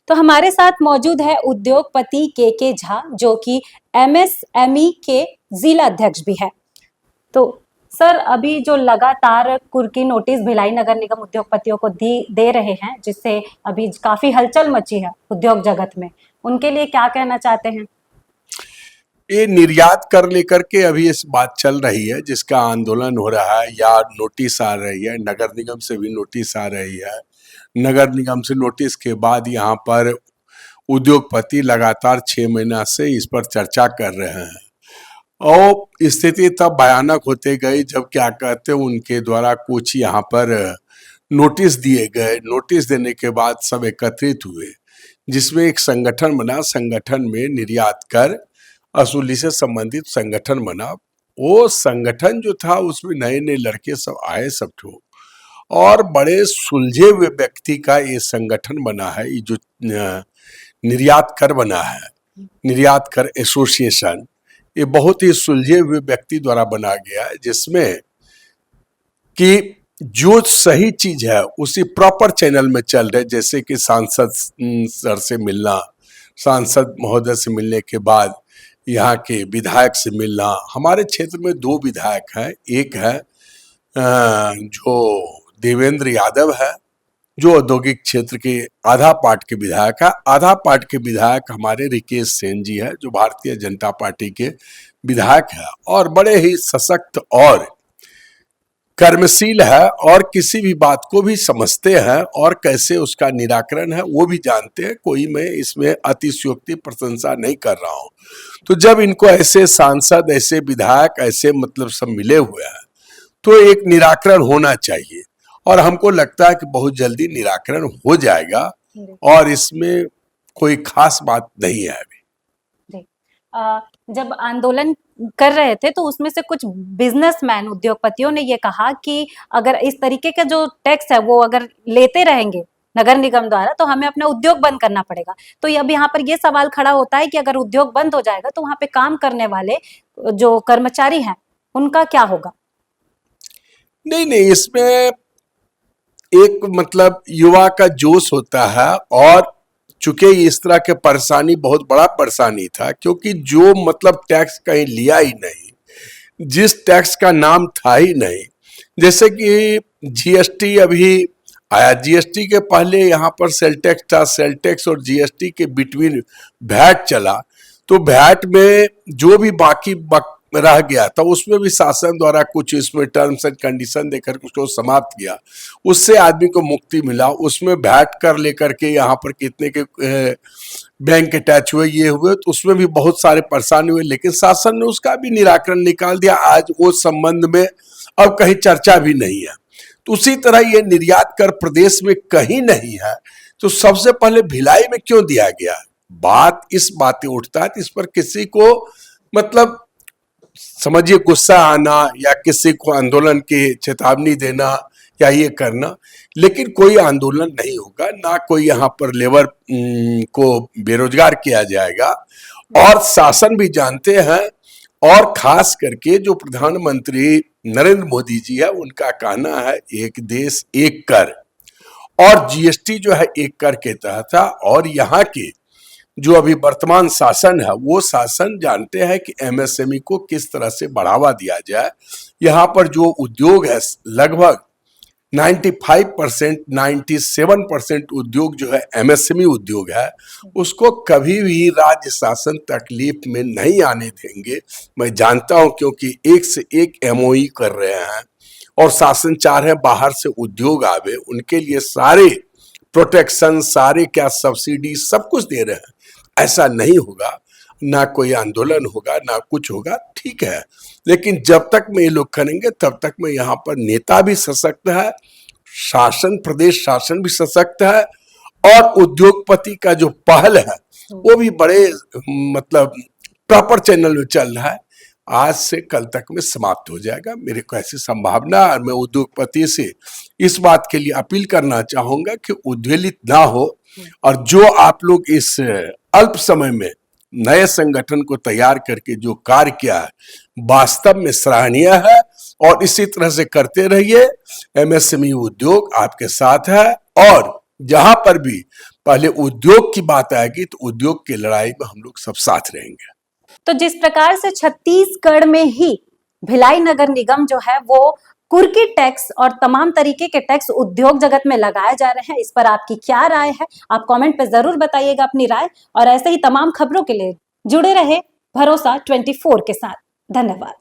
तो हमारे साथ मौजूद है उद्योगपति के झा, जो कि एमएसएमई के जिला अध्यक्ष भी है। तो सर, अभी जो लगातार कुर्की नोटिस भिलाई नगर निगम उद्योगपतियों को दे रहे हैं, जिससे अभी काफी हलचल मची है उद्योग जगत में, उनके लिए क्या कहना चाहते हैं? ये निर्यात कर लेकर के अभी इस बात चल रही है, जिसका आंदोलन हो रहा है या नोटिस आ रही है। नगर निगम से भी नोटिस आ रही है। नगर निगम से नोटिस के बाद यहाँ पर उद्योगपति लगातार 6 महीना से इस पर चर्चा कर रहे हैं और स्थिति तब भयानक होते गई जब क्या कहते हैं उनके द्वारा कुछ यहाँ पर नोटिस दिए गए। नोटिस देने के बाद सब एकत्रित हुए, जिसमें एक संगठन बना। संगठन में निर्यात कर असूली से संबंधित संगठन बना। वो संगठन जो था उसमें नए नए लड़के सब आए, सब ठो और बड़े सुलझे हुए व्यक्ति का ये संगठन बना है। ये जो निर्यात कर बना है, निर्यात कर एसोसिएशन, ये बहुत ही सुलझे हुए व्यक्ति द्वारा बना गया है, जिसमें कि जो सही चीज है उसी प्रॉपर चैनल में चल रहे। जैसे कि सांसद सर से मिलना, सांसद महोदय से मिलने के बाद यहाँ के विधायक से मिलना। हमारे क्षेत्र में 2 विधायक हैं। एक है जो देवेंद्र यादव है, जो औद्योगिक क्षेत्र के आधा पार्ट के विधायक है। आधा पार्ट के विधायक हमारे रिकेश सेन जी है, जो भारतीय जनता पार्टी के विधायक है और बड़े ही सशक्त और कर्मशील है और किसी भी बात को भी समझते हैं और कैसे उसका निराकरण है वो भी जानते हैं। कोई मैं इसमें अतिशयोक्ति प्रशंसा नहीं कर रहा हूं। तो जब इनको ऐसे सांसद, ऐसे विधायक, ऐसे मतलब सब मिले हुए हैं, तो एक निराकरण होना चाहिए और हमको लगता है कि बहुत जल्दी निराकरण हो जाएगा और इसमें कोई खास बात नहीं है अभी। जब आंदोलन कर रहे थे तो उसमें से कुछ बिजनेसमैन उद्योगपतियों ने ये कहा कि अगर इस तरीके का जो टैक्स है वो अगर लेते रहेंगे नगर निगम द्वारा तो हमें अपना उद्योग बंद करना पड़ेगा। तो अब यहाँ पर ये सवाल खड़ा होता है कि अगर उद्योग बंद हो जाएगा तो वहां पे काम करने वाले जो कर्मचारी हैं उनका क्या होगा? नहीं, इसमें एक मतलब युवा का जोश होता है और चूंकि इस तरह के परेशानी बहुत बड़ा परेशानी था, क्योंकि जो मतलब टैक्स कहीं लिया ही नहीं, जिस टैक्स का नाम था ही नहीं। जैसे कि जीएसटी अभी आया, जीएसटी के पहले यहाँ पर सेल टैक्स था, सेल टैक्स और जीएसटी के बिटवीन वैट चला। तो वैट में जो भी बाकी रह गया था उसमें भी शासन द्वारा कुछ इसमें टर्म्स एंड कंडीशन देकर उसको समाप्त किया, उससे आदमी को मुक्ति मिला। उसमें वैट कर लेकर के यहाँ पर कितने के बैंक अटैच हुए, ये हुए, तो उसमें भी बहुत सारे परेशानी हुए, लेकिन शासन ने उसका भी निराकरण निकाल दिया। आज वो संबंध में अब कहीं चर्चा भी नहीं है। तो उसी तरह ये निर्यात कर प्रदेश में कहीं नहीं है, तो सबसे पहले भिलाई में क्यों दिया गया? बात इस बातें उठता है, इस पर किसी को मतलब समझिए गुस्सा आना या किसी को आंदोलन की चेतावनी देना या ये करना, लेकिन कोई आंदोलन नहीं होगा, ना कोई यहाँ पर लेबर को बेरोजगार किया जाएगा। और शासन भी जानते हैं और खास करके जो प्रधानमंत्री नरेंद्र मोदी जी है उनका कहना है एक देश एक कर, और जीएसटी जो है एक कर के तहत था। और यहाँ के जो अभी वर्तमान शासन है वो शासन जानते हैं कि एमएसएमई को किस तरह से बढ़ावा दिया जाए। यहाँ पर जो उद्योग है लगभग 95%, 97% उद्योग जो है एमएसएमई उद्योग है, उसको कभी भी राज्य शासन तकलीफ में नहीं आने देंगे। मैं जानता हूं क्योंकि एक से एक एमओई कर रहे हैं और शासन चाह रहे हैं बाहर से उद्योग आवे, उनके लिए सारे प्रोटेक्शन, सारे क्या सब्सिडी सब कुछ दे रहे हैं। ऐसा नहीं होगा, ना कोई आंदोलन होगा, ना कुछ होगा, ठीक है। लेकिन जब तक में ये लोग करेंगे तब तक में यहाँ पर नेता भी सशक्त है, शासन, प्रदेश शासन भी सशक्त है और उद्योगपति का जो पहल है वो भी बड़े मतलब प्रॉपर चैनल में चल रहा है। आज से कल तक में समाप्त हो जाएगा, मेरे को ऐसी संभावना। और मैं उद्योगपति से इस बात के लिए अपील करना चाहूंगा कि उद्वेलित ना हो और जो आप लोग इस अल्प समय में नए संगठन को तैयार करके जो कार्य किया है वास्तव में सराहनीय है और इसी तरह से करते रहिए। एमएसएमई उद्योग आपके साथ है और जहां पर भी पहले उद्योग की बात आएगी तो उद्योग की लड़ाई में हम लोग सब साथ रहेंगे। तो जिस प्रकार से छत्तीसगढ़ में ही भिलाई नगर निगम जो है वो कुर्की टैक्स और तमाम तरीके के टैक्स उद्योग जगत में लगाए जा रहे हैं, इस पर आपकी क्या राय है? आप कमेंट पे जरूर बताइएगा अपनी राय, और ऐसे ही तमाम खबरों के लिए जुड़े रहे भरोसा 24 के साथ। धन्यवाद।